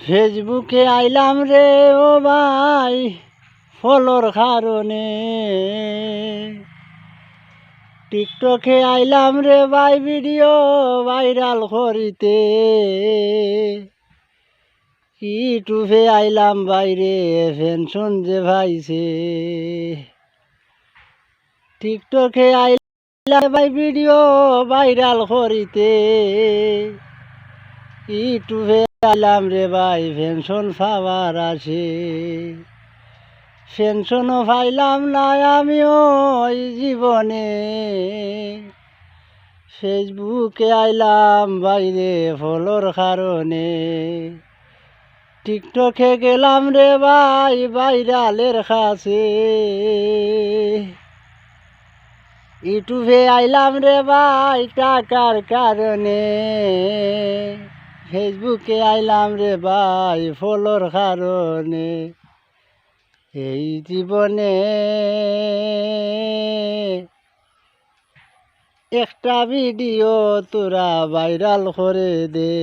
ফেসবুকে আইলাম রে ও ভাই ফলোর কারণে, টিকটকে আইলাম রে ভাই ভিডিও ভাইরাল করিতে, ইউটিউবে আইলাম বাইরে পেনশন যে ভাইছে, টিকটকে আইলাম ভাই ভিডিও ভাইরাল করিতে, ইউটিউবে আইলাম রে ভাই পেনশন পাওয়ার আসে, পেনশনও পাইলাম না আমিও এই জীবনে, ফেসবুকে আইলাম বাইরে ফলোর কারণে, টিকটকে গেলাম রে ভাই ভাইরালের কাছে, ইউটিউবে আইলাম রে ভাই টাকার কারণে, ফেসবুকে আইলাম রে ভাই ফলোর কারণে, এই জীবনে একটা ভিডিও তোরা ভাইরাল করে দে।